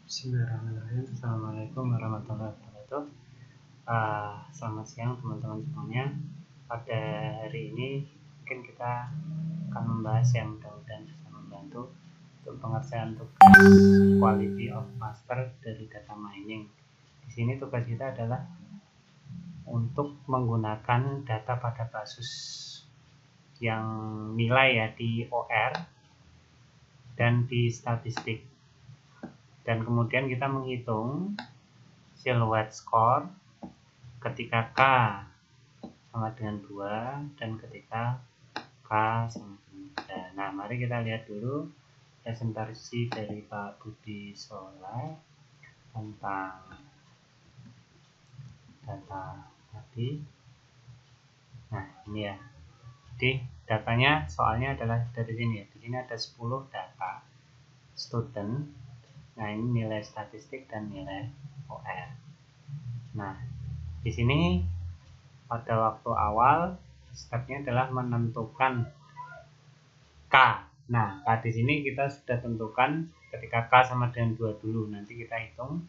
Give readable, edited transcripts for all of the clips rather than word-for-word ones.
Bismillahirrahmanirrahim. Assalamualaikum warahmatullahi wabarakatuh. Selamat siang teman-teman semuanya. Pada hari ini mungkin kita akan membahas yang mudah-mudahan bisa membantu untuk pengerjaan tugas quality of master dari data mining. Di sini tugas kita adalah untuk menggunakan data pada kasus yang nilai ya di OR dan di statistik. Dan kemudian kita menghitung silhouette score ketika K sama dengan 2 dan ketika K sama dengan 3. Nah, mari kita lihat dulu presentasi dari Pak Budi Soleh tentang data tadi. Nah, ini ya. Jadi datanya soalnya adalah dari sini ya. Di sini ada 10 data student. Nah, ini nilai statistik dan nilai OR. Nah, di sini pada waktu awal stepnya adalah menentukan K. Nah, K di sini kita sudah tentukan ketika K sama dengan 2 dulu. Nanti kita hitung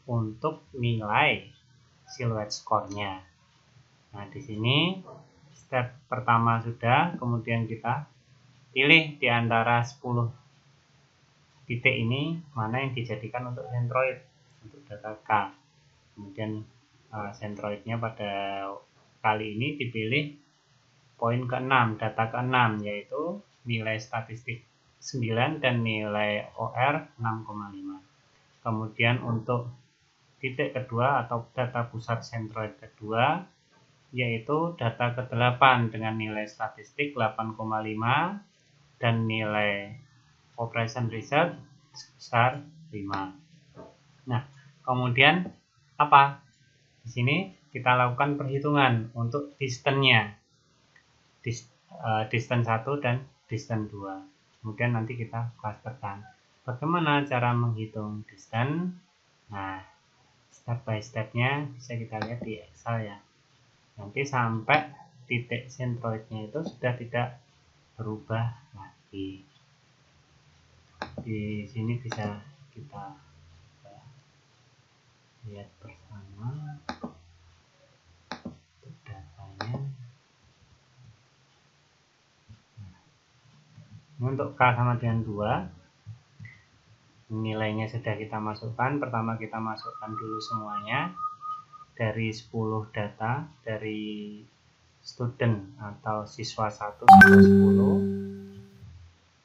untuk nilai silhouette score-nya. Nah, di sini step pertama sudah, kemudian kita pilih di antara 10 titik ini mana yang dijadikan untuk centroid untuk data K. Kemudian centroidnya pada kali ini dipilih poin ke-6, data ke-6, yaitu nilai statistik 9 dan nilai OR 6,5. Kemudian untuk titik kedua atau data pusat centroid kedua, yaitu data ke-8 dengan nilai statistik 8,5 dan nilai operation result sebesar 5. Nah, kemudian apa? Di sini kita lakukan perhitungan untuk distance-nya. Distance 1 dan distance 2. Kemudian nanti kita clusterkan. Bagaimana cara menghitung distance? Nah, step by step-nya bisa kita lihat di Excel ya. Nanti sampai titik centroid-nya itu sudah tidak berubah lagi. Di sini bisa kita lihat bersama untuk datanya. Untuk K sama dengan 2, nilainya sudah kita masukkan. Pertama kita masukkan dulu semuanya dari 10 data dari student atau siswa 1 sampai 10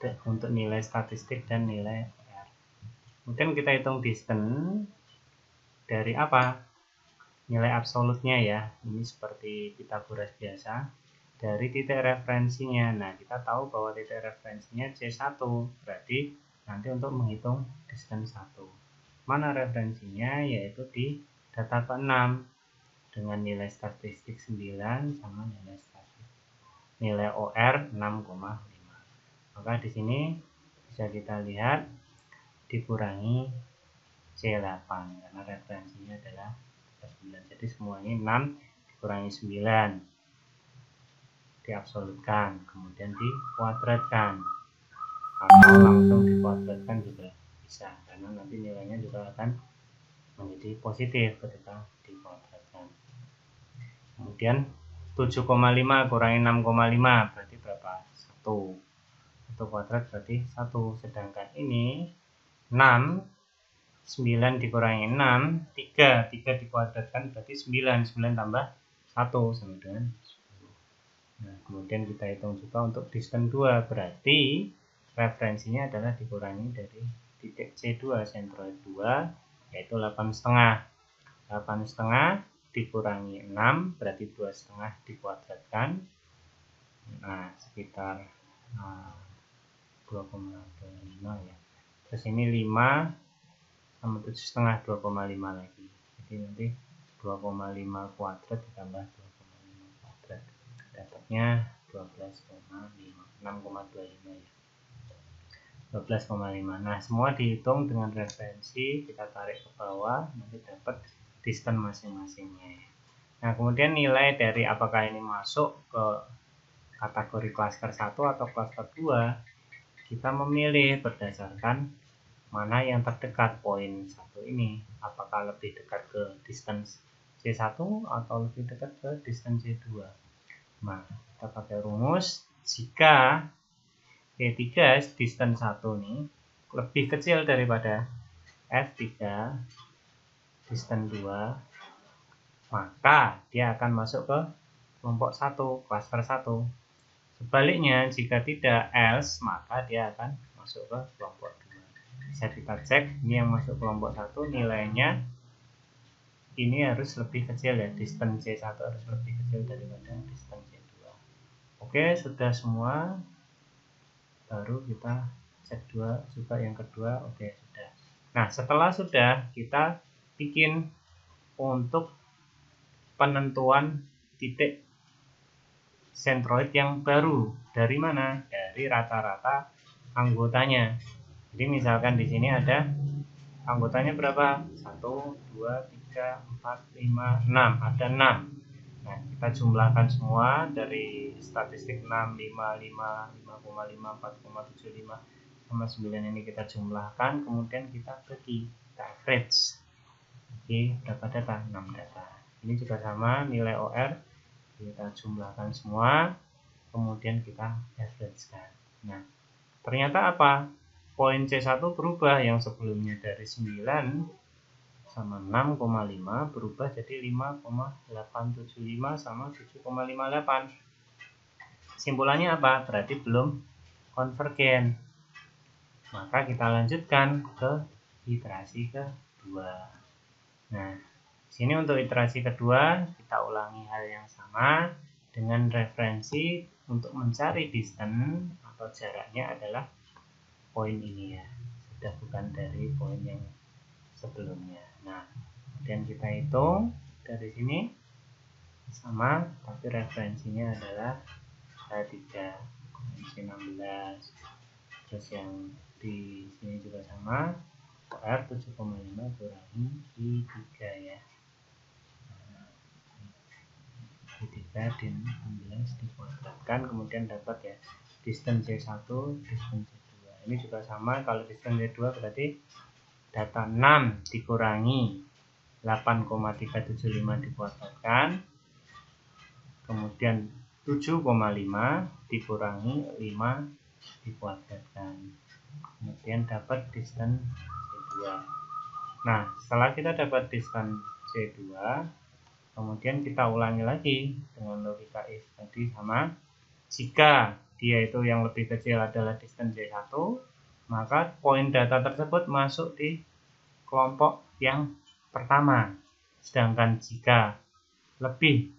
untuk nilai statistik dan nilai OR. Kemudian kita hitung distance dari apa? Nilai absolutnya ya. Ini seperti Pythagoras biasa. Dari titik referensinya. Nah, kita tahu bahwa titik referensinya C1. Berarti nanti untuk menghitung distance 1. Mana referensinya? Yaitu di data ke-6 dengan nilai statistik 9 sama nilai OR 6,5. Maka di sini bisa kita lihat dikurangi C8 karena referensinya adalah 9. Jadi semuanya 6 dikurangi 9 diabsolutkan, kemudian dikuadratkan atau langsung dikuadratkan juga bisa, karena nanti nilainya juga akan menjadi positif ketika dikuadratkan. Kemudian 7,5 kurangi 6,5 berarti berapa? 1. 1 kuadrat berarti 1. Sedangkan ini 6, 9 dikurangi 6, 3 dikuadratkan berarti 9 tambah 1 sama dengan 10. Nah, kemudian kita hitung juga untuk distance 2, berarti referensinya adalah dikurangi dari titik C2 centroid 2 yaitu 8,5. 8,5 dikurangi 6 berarti 2,5 dikuadratkan. Nah, sekitar 2,5 ya. Terus ini 5 sama 7,5 2,5 lagi. Jadi nanti 2,5 kuadrat ditambah 2,5 kuadrat. Dapatnya 12,5, 6,25 ya. 12,5. Nah, semua dihitung dengan referensi, kita tarik ke bawah, nanti dapat distance masing-masingnya. Nah, kemudian nilai dari apakah ini masuk ke kategori cluster 1 atau cluster 2, kita memilih berdasarkan mana yang terdekat poin 1 ini, apakah lebih dekat ke distance C1 atau lebih dekat ke distance C2. Nah, kita pakai rumus jika P3 distance 1 ini lebih kecil daripada F3 distance 2, maka dia akan masuk ke kelompok 1, cluster 1. Sebaliknya, jika tidak, else, maka dia akan masuk ke kelompok 2. Bisa kita cek, ini yang masuk kelompok 1, nilainya ini harus lebih kecil ya, distance C1 harus lebih kecil daripada distance C2. Oke, sudah semua. Baru kita cek juga yang kedua. Oke, sudah. Nah, setelah sudah, kita bikin untuk penentuan titik sentroid yang baru. Dari mana? Dari rata-rata anggotanya. Jadi misalkan di sini ada anggotanya berapa? 1, 2, 3, 4, 5, 6. Ada 6. Nah, kita jumlahkan semua dari statistik 6, 5, 5, 5,5, 4,75 sama 9 ini kita jumlahkan, kemudian kita bagi, kita average. Oke, berapa data? 6 data. Ini juga sama, nilai OR kita jumlahkan semua, kemudian kita average-kan. Nah, ternyata apa? Poin C1 berubah, yang sebelumnya dari 9 sama 6,5 berubah jadi 5,875 sama 7,58. Simpulannya apa? Berarti belum konvergen. Maka kita lanjutkan ke iterasi kedua. Nah, sini untuk iterasi kedua, kita ulangi hal yang sama dengan referensi untuk mencari distance atau jaraknya adalah poin ini ya. Sudah bukan dari poin yang sebelumnya. Nah, kemudian kita hitung dari sini sama, tapi referensinya adalah H3, komisi 16. Terus yang di sini juga sama, OR 7,5 kurangi I3 ya. I3 din 16 dikuadratkan, kemudian dapat ya distance C1, distance C2. Ini juga sama, kalau distance C2 berarti data 6 dikurangi 8,375 dikuadratkan, kemudian 7,5 dikurangi 5 dikuadratkan, kemudian dapat distance C2. Nah, setelah kita dapat distance C2, kemudian kita ulangi lagi dengan logika if tadi sama. Jika dia itu yang lebih kecil adalah distance C1, maka poin data tersebut masuk di kelompok yang pertama. Sedangkan jika lebih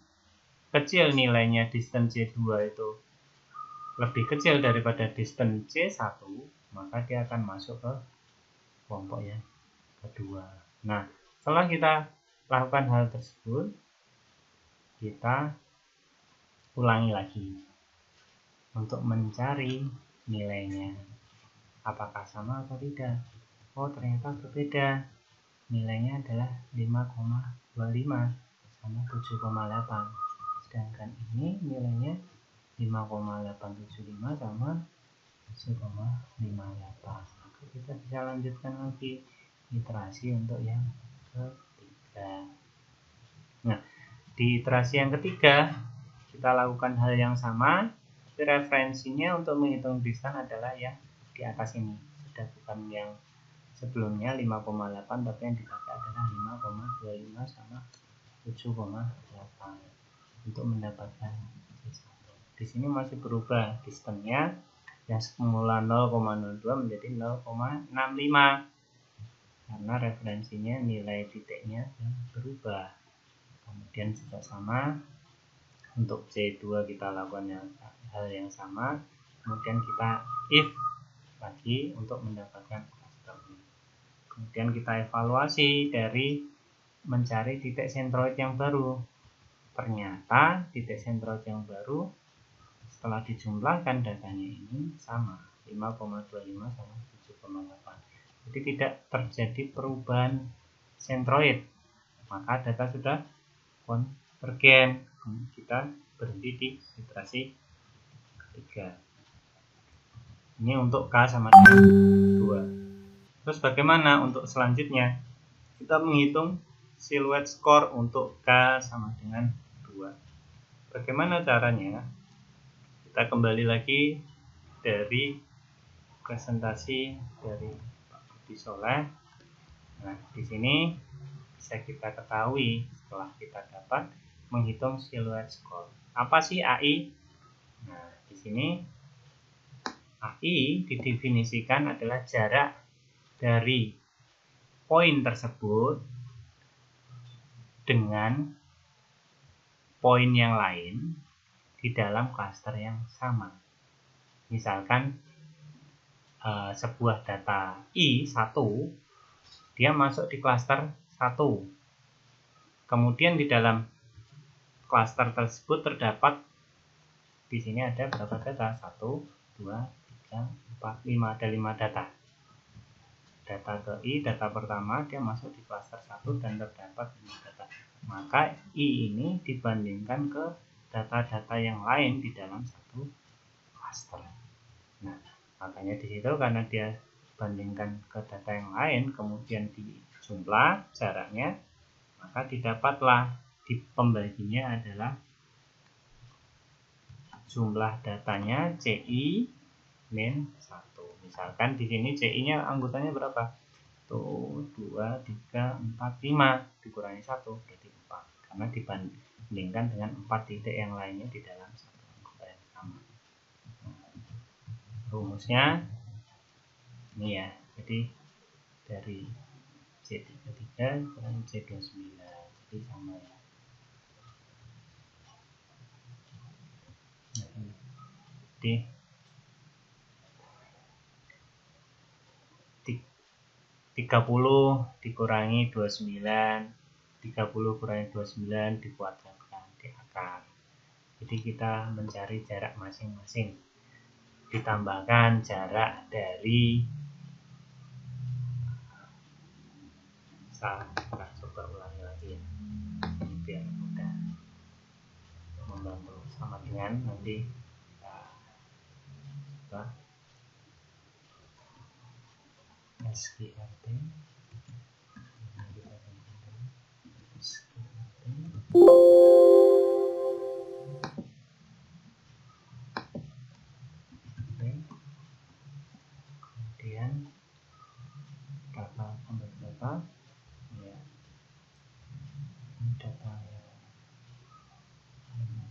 kecil nilainya distance C2 itu lebih kecil daripada distance C1, maka dia akan masuk ke kelompok yang kedua. Nah, setelah kita lakukan hal tersebut, kita ulangi lagi untuk mencari nilainya. Apakah sama atau tidak? Oh, ternyata berbeda. Nilainya adalah 5,25 sama 7,8. Sedangkan ini nilainya 5,875 sama 7,58. Maka kita bisa lanjutkan lagi iterasi untuk yang ketiga. Nah, di iterasi yang ketiga kita lakukan hal yang sama, tapi referensinya untuk menghitung distance adalah yang di atas ini. Sudah bukan yang sebelumnya 5,8, tapi yang dipakai adalah 5,25 sama 7,8 untuk mendapatkan C1. Di sini masih berubah distance-nya yang semula 0,02 menjadi 0,65 karena referensinya nilai titiknya yang berubah. Kemudian juga sama untuk C2 kita lakukan hal yang sama, kemudian kita if lagi untuk mendapatkan cluster. Kemudian kita evaluasi dari mencari titik sentroid yang baru. Ternyata titik sentroid yang baru setelah dijumlahkan datanya ini sama 5,25 sama 7,8. Jadi tidak terjadi perubahan sentroid, maka data sudah konvergen. Kita berhenti di iterasi ketiga. Ini untuk K sama dengan 2. Terus bagaimana untuk selanjutnya? Kita menghitung siluet skor untuk K sama dengan 2. Bagaimana caranya? Kita kembali lagi dari presentasi dari Pak Budi Soleh. Nah, di sini bisa kita ketahui setelah kita dapat menghitung siluet skor. Apa sih AI? Nah, di sini AI didefinisikan adalah jarak dari poin tersebut dengan poin yang lain di dalam klaster yang sama. Misalkan sebuah data I1 dia masuk di klaster 1. Kemudian di dalam klaster tersebut terdapat di sini ada berapa data? 1, 2, 3, 4, 5, ada 5 data. Data ke I, data pertama dia masuk di klaster 1 dan terdapat 5 data. Maka I ini dibandingkan ke data-data yang lain di dalam satu klaster. Nah, makanya di situ karena dia bandingkan ke data yang lain, kemudian dijumlah jaraknya, maka didapatlah di pembaginya adalah jumlah datanya CI min 1. Misalkan di sini CI-nya anggotanya berapa? 1, 2, 3, 4, 5 dikurangi 1 berarti 4. Karena dibandingkan dengan 4 titik yang lainnya di dalam satu anggota yang sama. Rumusnya ini ya, jadi dari C33 kurang C29, jadi sama ya. Jadi 30 dikurangi 29, 30 kurangi 29 dikuadratkan di akar. Jadi kita mencari jarak masing-masing, ditambahkan jarak dari kita coba ulangi lagi ya, biar mudah membantu. Sama dengan nanti kita SQRT kemudian data tambah data ya, data ya dengan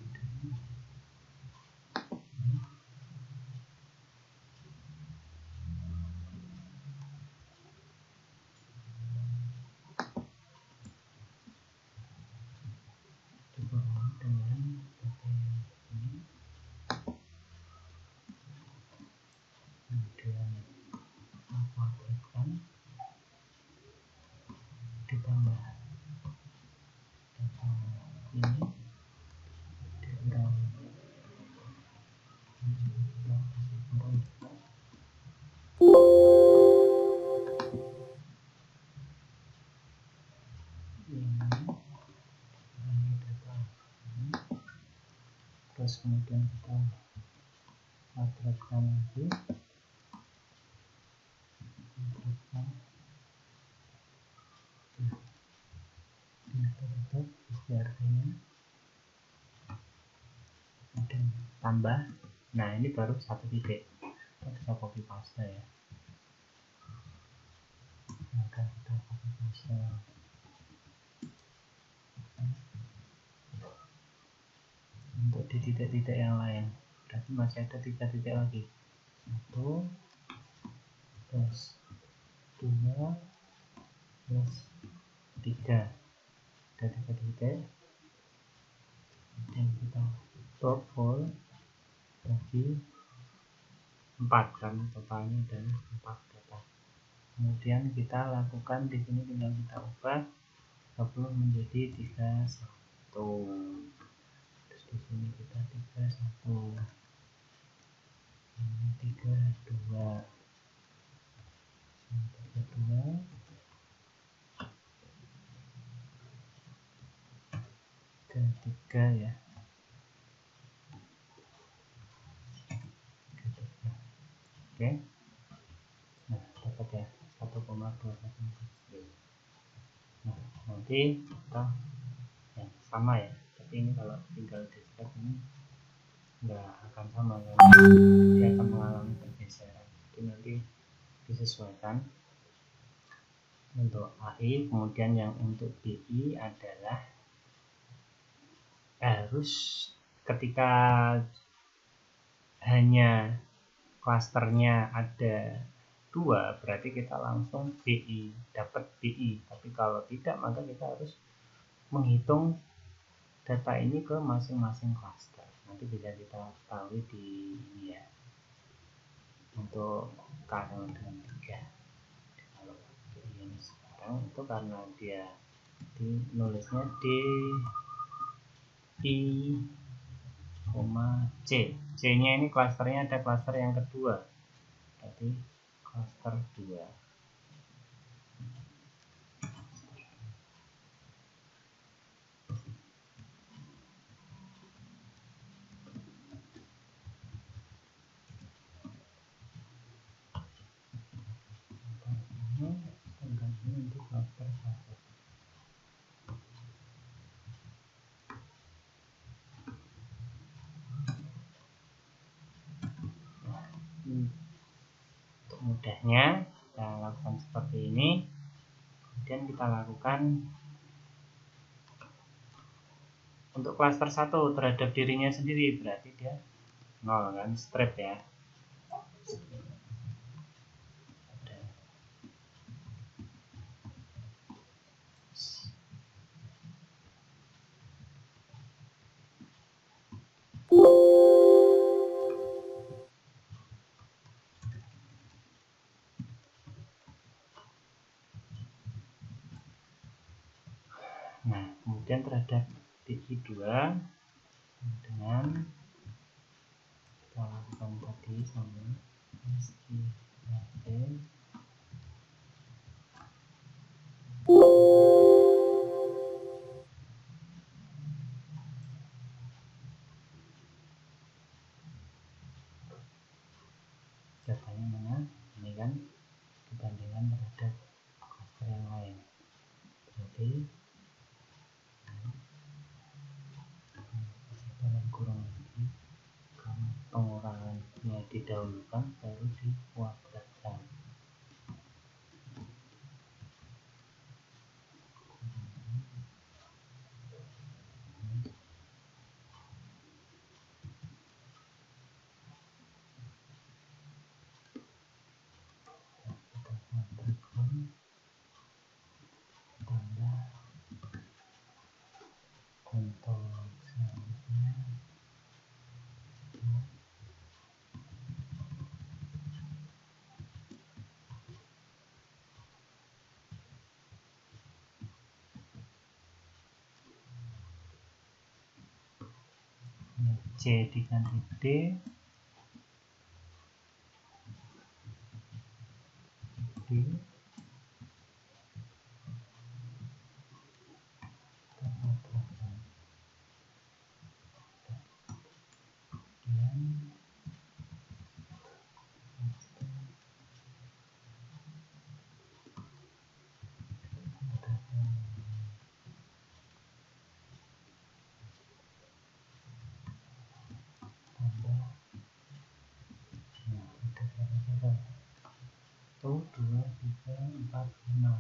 data yang ini, kemudian kuadratkan ditambah data ini dikurangi terus kemudian kita kuadratkan lagi, kuadratkan tutup artinya kemudian tambah. Nah, ini baru satu titik, kita bisa copy paste ya, maka kita copy paste untuk di titik-titik yang lain. Berarti masih ada 3 titik lagi, 1 plus 2 plus 3, ada 3 titik. Dan kita full bagi 4 karena totalnya adalah 4 data. Kemudian kita lakukan di sini, tinggal kita ubah 20 menjadi 31. Terus di sini kita 31, ini 32, 32, 33 ya. Oke. Nah, dapat ya 1,5 berarti kita ya, sama ya, tapi ini kalau tinggal di step ini nggak akan sama karena dia akan mengalami pergeseran. Jadi nanti disesuaikan untuk AI. Kemudian yang untuk BI adalah harus ketika hanya klasternya ada 2 berarti kita langsung BI, dapat BI. Tapi kalau tidak maka kita harus menghitung data ini ke masing-masing klaster. Nanti bisa kita ketahui di ini ya, untuk K sama dengan 3. Kalau BI ini sekarang itu karena dia nulisnya D I, C. C-nya ini klasternya ada klaster yang kedua. Berarti klaster 2. Ini untuk klaster 1. Untuk mudahnya kita lakukan seperti ini. Kemudian kita lakukan untuk klaster 1 terhadap dirinya sendiri, berarti dia 0 kan, strip ya. Nah, kemudian terhadap DI2 dengan kita lakukan tadi sama SQRT. Datanya mana? Ini kan dibandingkan terhadap klaster yang lain. Berarti dalam kurung lagi, kalau pengurangannya didahulukan baru dikuadratkan. Tambah untuk selanjutnya C diganti D, D kemudian tambah, nah itu berapa? 1, 2, 3, 4, 5.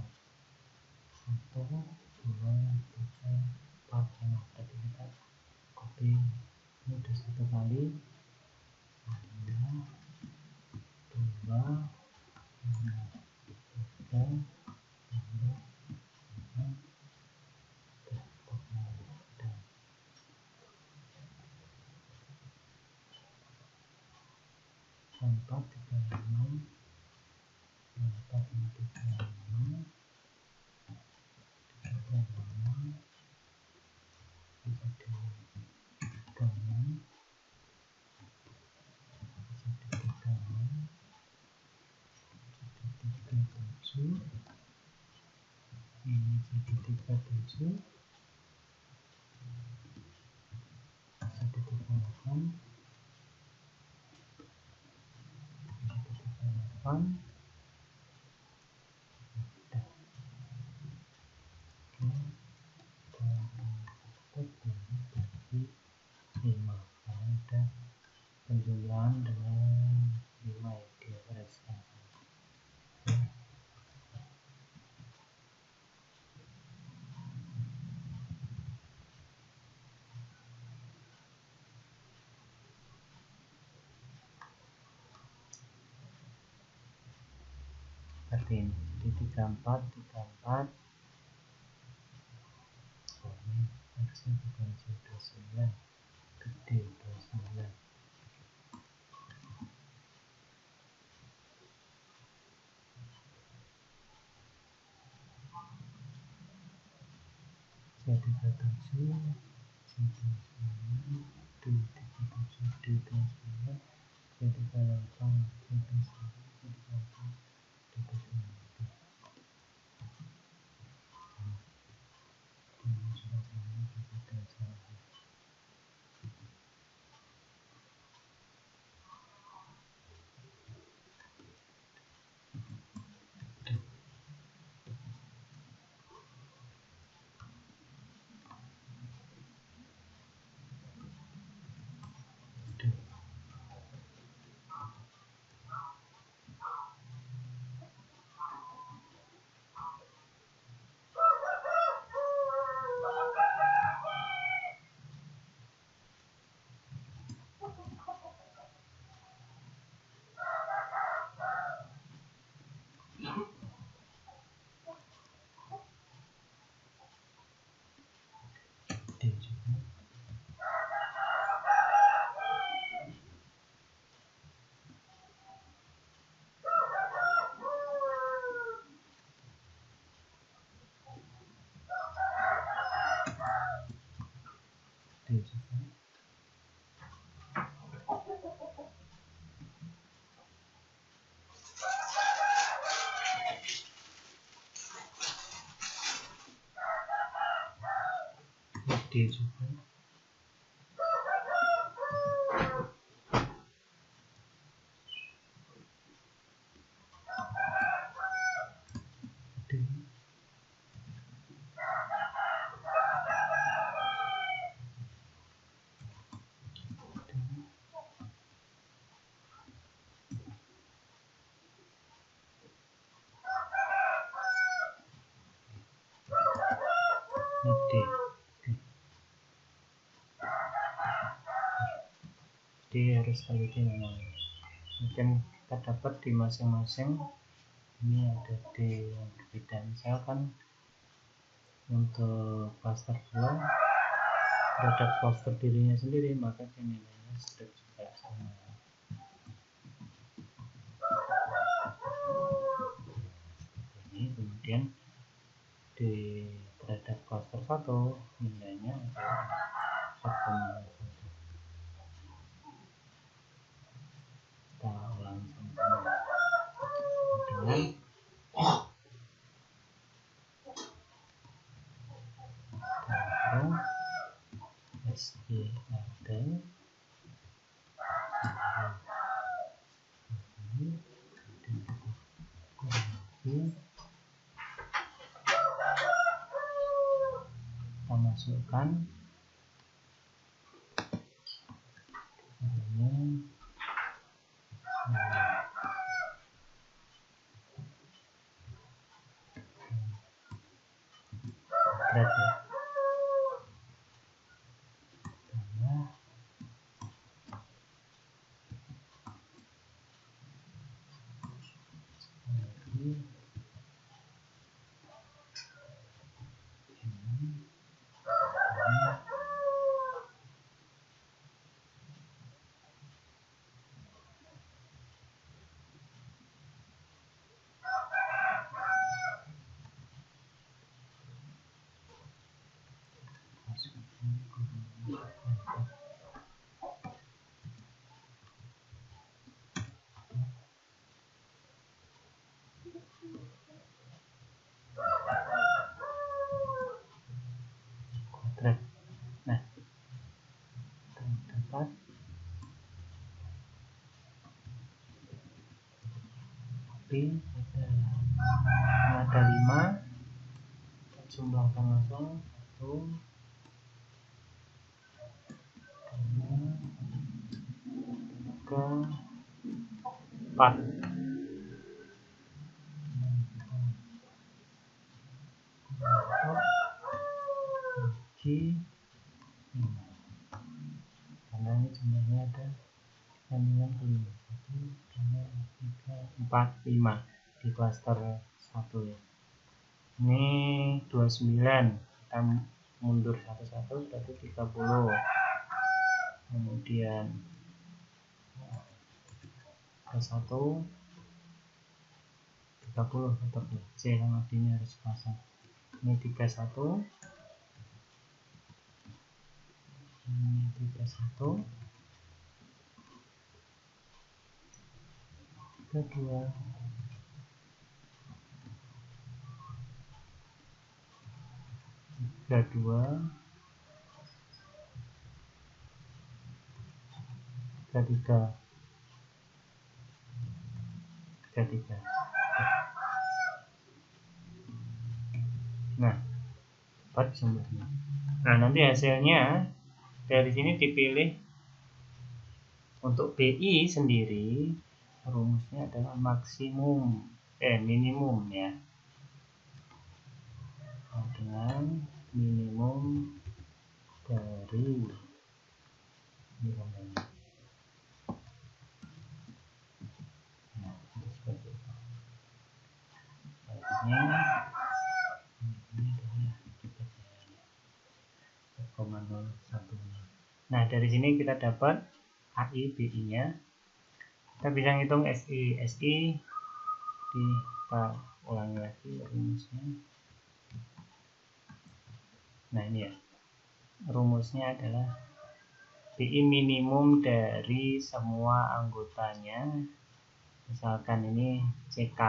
1, 2, 3, 4, 5. Tadi kita copy ini udah 1 kali. 2, 3, 4, 3, 6, 4, 3, 6, 36, 36, 37, ini jadi 37, 138, 138. Oke. ini jadi 34 oh ini X-nya bukan 29 gede 29 C37 C29 D37 D39 C38 C39 C38 D39 D juga D juga D juga D ini D harus teliti memang mungkin kita dapat di masing-masing ini ada D yang berbeda misalkan untuk cluster 2 terhadap cluster dirinya sendiri maka nilainya sudah juga sama. Ini kemudian di terhadap cluster 1 nilainya adalah 1,1. Kita ulangi sama-sama dengan SELD kita masukkan ini berat ya tambah lagi kuadrat. Nah, terdapat tapi ada 5 jumlahkan langsung 1 2 3 4 bagi 5 karena ini jumlahnya ada kandungan kelima 1 2 3 4 5 di klaster 1 ya. Ini 29, kita mundur satu-satu berarti 30. Kemudian ke 1 30 tetap ya. C sama D nya harus pasang. Ini 31. Ini 31. 32. 32. 33. 33. Nah, dapat sumbernya. Nah, nanti hasilnya dari sini dipilih untuk BI sendiri, rumusnya adalah minimum ya. Dengan minimum dari nilainya. Nah, itu seperti itu. Ini adalah 0,01. Nah, dari sini kita dapat AI BI-nya. Kita bisa ngitung SI. Kita ulangi lagi rumusnya. Nah, ini ya. Rumusnya adalah BI minimum dari semua anggotanya. Misalkan ini CK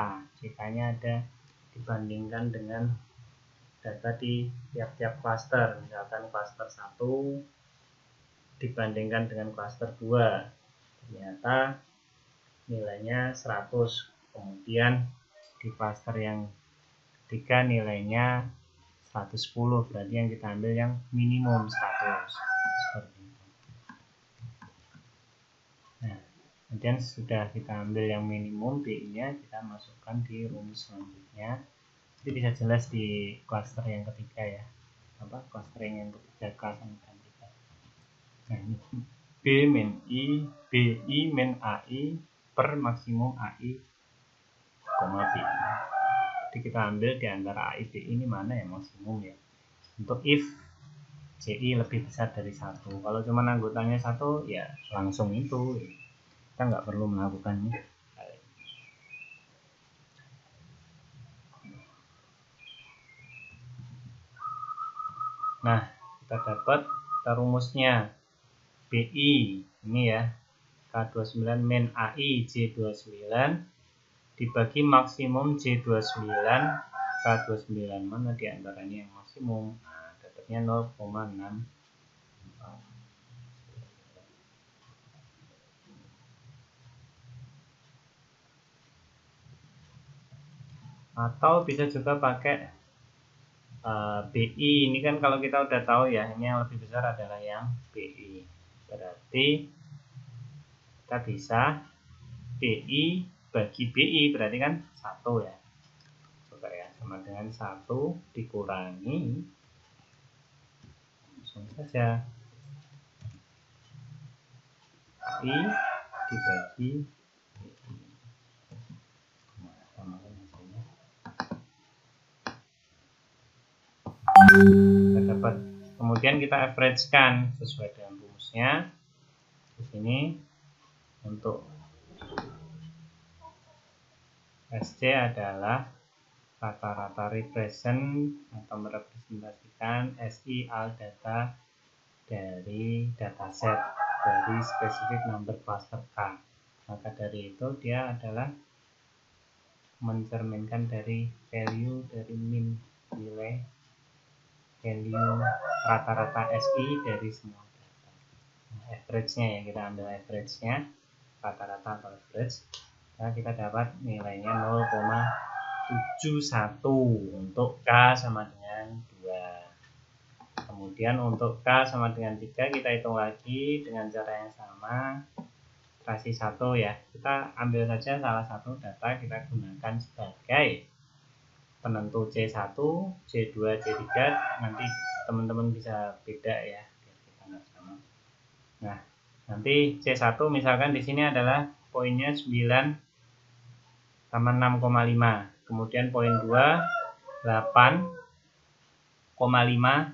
nya ada dibandingkan dengan data di tiap-tiap klaster. Misalkan klaster 1 dibandingkan dengan klaster 2, ternyata nilainya 100. Kemudian di klaster yang ketiga nilainya 110, berarti yang kita ambil yang minimum 100. Seperti itu. Nah, kemudian sudah kita ambil yang minimum BI-nya, kita masukkan di rumus selanjutnya. Jadi bisa jelas di klaster yang ketiga ya. Klaster yang ketiga K sama dengan 3. Nah, ini BI min AI per maksimum AI, BI. Jadi kita ambil di antara AI BI ini mana yang maksimum ya. Untuk if CI lebih besar dari 1. Kalau cuma anggotanya 1 ya langsung itu. Kita nggak perlu melakukannya. Nah, kita dapat rumusnya BI ini ya, K29 min AI J29 dibagi maksimum J29 K29, mana diantaranya yang maksimum. Nah, dapatnya 0,6. Atau bisa juga pakai BI. Ini kan kalau kita udah tahu ya, ini yang lebih besar adalah yang BI. Berarti kita bisa BI bagi BI, berarti kan 1 ya. Coba ya, sama dengan 1 dikurangi, langsung saja BI dibagi BI. Kita dapat. Kemudian kita average-kan sesuai dengan rumusnya. Di sini untuk SC adalah rata-rata represent atau merepresentasikan SI al data dari dataset dari spesifik number cluster K. Maka dari itu dia adalah mencerminkan dari value dari min, nilai value rata-rata SI dari semua data. Nah, average-nya ya, kita ambil average-nya, rata-rata atau average. Nah, kita dapat nilainya 0,71 untuk K sama dengan 2. Kemudian untuk K sama dengan 3 kita hitung lagi dengan cara yang sama. Rasi 1 ya, kita ambil saja salah satu data, kita gunakan sebagai penentu C1, C2, C3. Nanti teman-teman bisa beda ya, kita nggak sama. Nah, nanti C1 misalkan di sini adalah poinnya 9,1 sama 6,5. Kemudian poin 2 8,5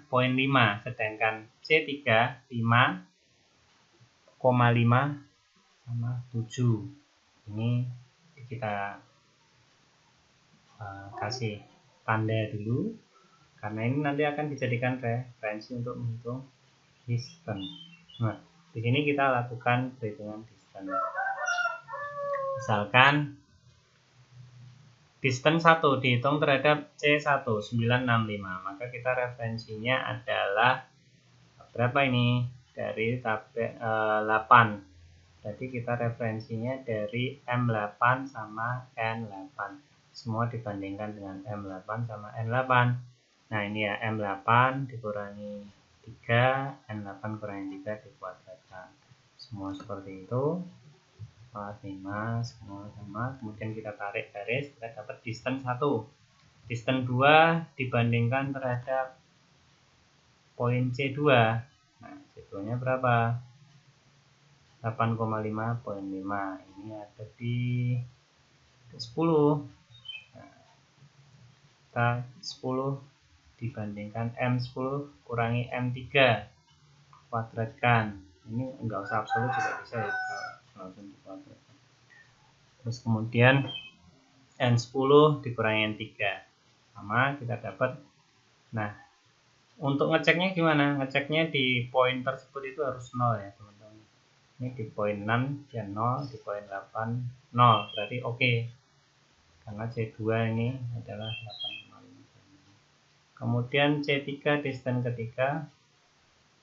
poin 5, sedangkan C3 5,5 sama 7. Ini kita kasih tanda dulu karena ini nanti akan dijadikan referensi untuk menghitung distance. Nah, di sini kita lakukan perhitungan distance. Misalkan distance 1 dihitung terhadap C1 965, maka kita referensinya adalah berapa ini? Dari tabel 8. Jadi kita referensinya dari M8 sama N8. Semua dibandingkan dengan M8 sama N8. Nah, ini ya, M8 dikurangi 3, N8 kurangi 3 dikuadratkan. Semua seperti itu. 5 semua sama. Kemudian kita tarik garis, kita dapat distance 1. Distance 2 dibandingkan terhadap poin C2. Nah, C2-nya berapa? 8,5 poin 5. Ini ada di 10. Nah, kita 10 dibandingkan M10 kurangi M3 kuadratkan. Ini enggak usah absolut juga bisa ya, langsung dikuadratkan. Terus kemudian N10 dikurangi N3 sama, kita dapat. Nah, untuk ngeceknya gimana? Ngeceknya di poin tersebut itu harus 0 ya teman-teman. Ini di poin 6 dia 0, di poin 8 0, berarti oke. Karena C2 ini adalah 8,5. Kemudian C3 distance ketiga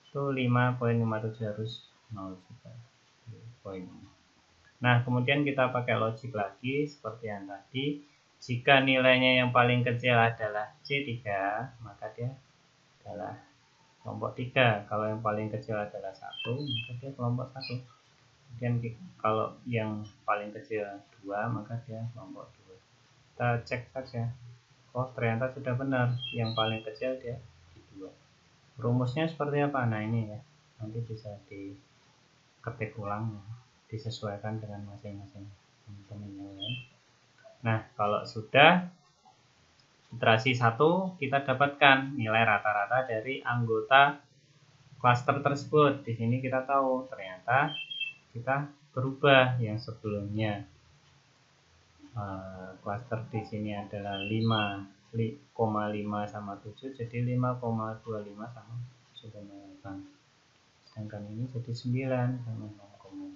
itu 5,57 harus 0 juga poin ini. Nah, kemudian kita pakai logik lagi seperti yang tadi. Jika nilainya yang paling kecil adalah C3, maka dia adalah kelompok 3. Kalau yang paling kecil adalah 1, maka dia kelompok 1. Kemudian kalau yang paling kecil 2, maka dia kelompok 2. Kita cek saja. Oh, ternyata sudah benar. Yang paling kecil dia di 2. Rumusnya seperti apa? Nah, ini ya. Nanti bisa diketik ulang, disesuaikan dengan masing-masing teman-teman yang lain. Nah, kalau sudah iterasi 1, kita dapatkan nilai rata-rata dari anggota klaster tersebut. Di sini kita tahu ternyata kita berubah. Yang sebelumnya klaster di sini adalah 5,5 sama 7, jadi 5,25 sama 7,8. Sedangkan ini jadi 9 sama 0,5.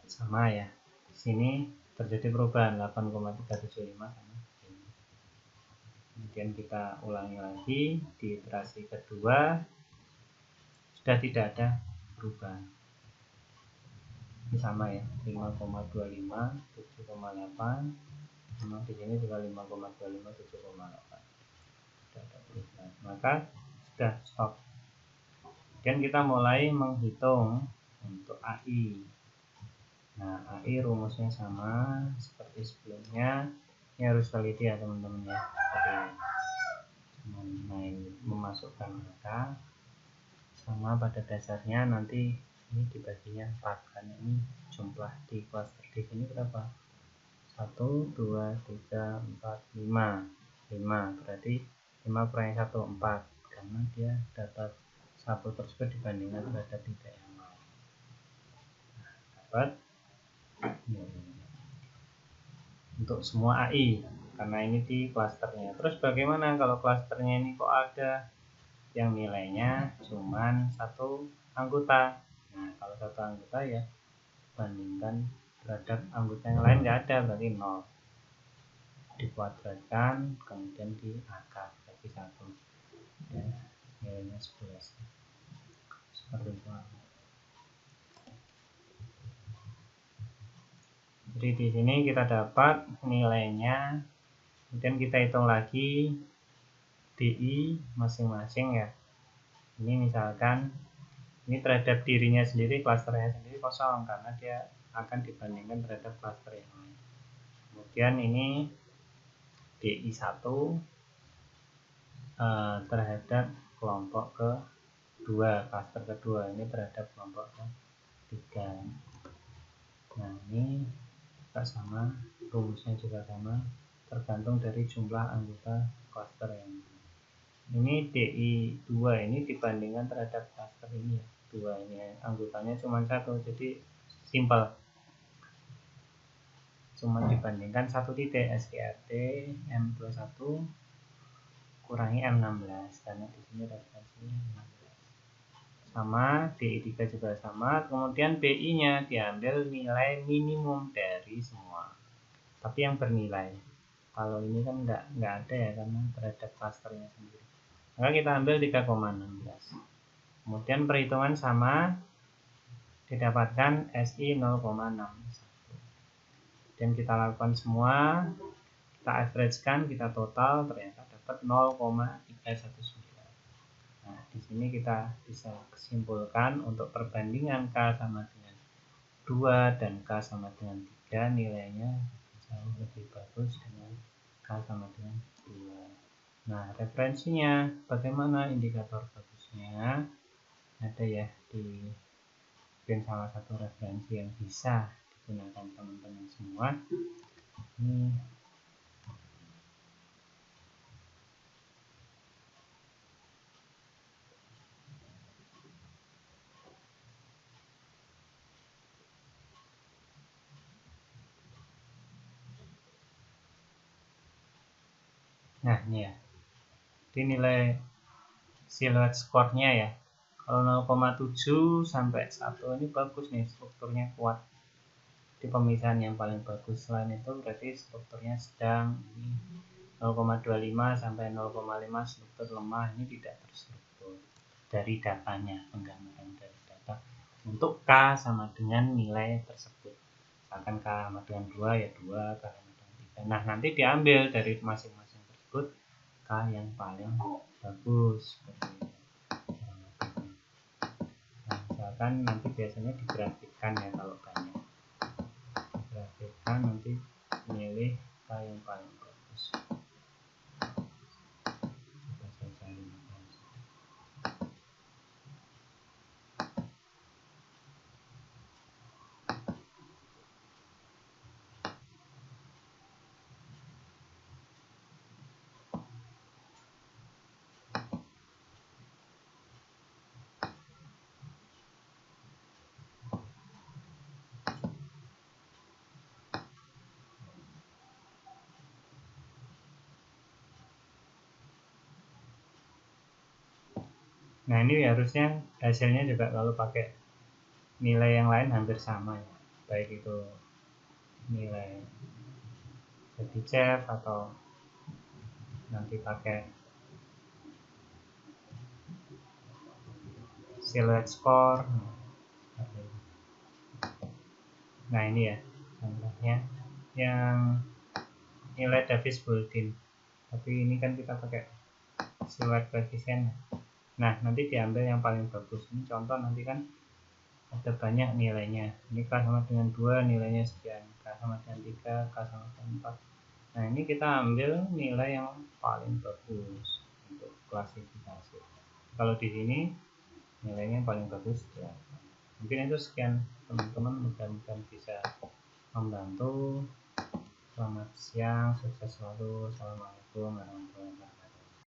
Sama ya. Di sini terjadi perubahan 8,375 sama 5. Kemudian kita ulangi lagi di iterasi kedua, sudah tidak ada perubahan. Ini sama ya, 5,25 7,8, sama di sini juga 5,25 7,8. Sudah ada perubahan. Maka sudah stop. Kemudian kita mulai menghitung untuk AI. Nah, AI rumusnya sama seperti sebelumnya. Ini harus teliti ya teman-teman ya. Jadi memasukkan angka sama pada dasarnya, nanti ini dibaginya 4 karena ini jumlah di cluster di sini berapa? 1, 2, 3, 4, 5. 5 berarti 5 kurangi 1 4, karena dia dapat 1 tersebut dibandingkan terhadap 3 yang lain. Nah, dapat untuk semua AI karena ini di klasternya. Terus bagaimana kalau klasternya ini kok ada yang nilainya cuman 1 anggota? Nah, kalau 1 anggota ya bandingkan terhadap anggota yang lain nggak ada, berarti 0. Dikuadratkan kemudian diakar bagi 1 ya, nilainya 11 seperti itu. Jadi di sini kita dapat nilainya, kemudian kita hitung lagi DI masing-masing ya. Ini misalkan ini terhadap dirinya sendiri, klasternya sendiri kosong karena dia akan dibandingkan terhadap klaster yang lain. Kemudian ini DI1 terhadap kelompok kedua, klaster kedua, ini terhadap kelompok ketiga. Nah, ini juga sama, rumusnya juga sama, tergantung dari jumlah anggota cluster yang ini DI2 ini dibandingkan terhadap cluster ini ya, 2 ini anggotanya cuma 1, jadi simpel, cuma dibandingkan 1 titik STRT M21 kurangi M16 karena di sini referensinya 16 sama, DI3 juga sama, kemudian BI nya diambil nilai minimum dari semua tapi yang bernilai. Kalau ini kan nggak ada ya karena terhadap clusternya sendiri, maka kita ambil 3,16. Kemudian perhitungan sama, didapatkan SI 0,61 dan kita lakukan semua, kita averagekan, kita total, ternyata dapat 0,319. Nah, di sini kita bisa kesimpulkan untuk perbandingan K sama dengan 2 dan K sama dengan 3 nilainya jauh lebih bagus dengan K sama dengan 2. Nah, referensinya bagaimana indikator bagusnya? Ada ya di mungkin salah satu referensi yang bisa digunakan teman-teman semua. Ini nah ini ya, ini nilai silhouette score-nya ya. Kalau 0,7 sampai 1 ini bagus nih, strukturnya kuat. Di pemisahan yang paling bagus. Selain itu berarti strukturnya sedang. Ini 0,25 sampai 0,5 struktur lemah, ini tidak terstruktur dari datanya, penggambaran dari data untuk K sama dengan nilai tersebut. Misalkan K sama dengan 2 ya 2, K sama dengan 3. Nah, nanti diambil dari masing-masing tersebut K yang paling bagus. Nah, misalkan nanti biasanya digrafikkan ya, kalau banyak digrafikkan nanti milih K yang paling bagus. Nah, ini harusnya hasilnya juga kalau pakai nilai yang lain hampir sama ya, baik itu nilai Chebyshev atau nanti pakai silhouette score. Nah, ini ya contohnya yang nilai Davis-Bardeen, tapi ini kan kita pakai silhouette coefficient. Nah, nanti diambil yang paling bagus. Ini contoh, nanti kan ada banyak nilainya. Ini K sama dengan 2 nilainya sekian, K sama dengan 3, K sama dengan 4. Nah, ini kita ambil nilai yang paling bagus untuk klasifikasi. Kalau di sini nilainya yang paling bagus ya. Mungkin itu sekian teman-teman, mudah-mudahan bisa membantu. Selamat siang, sukses selalu. Assalamualaikum warahmatullahi wabarakatuh.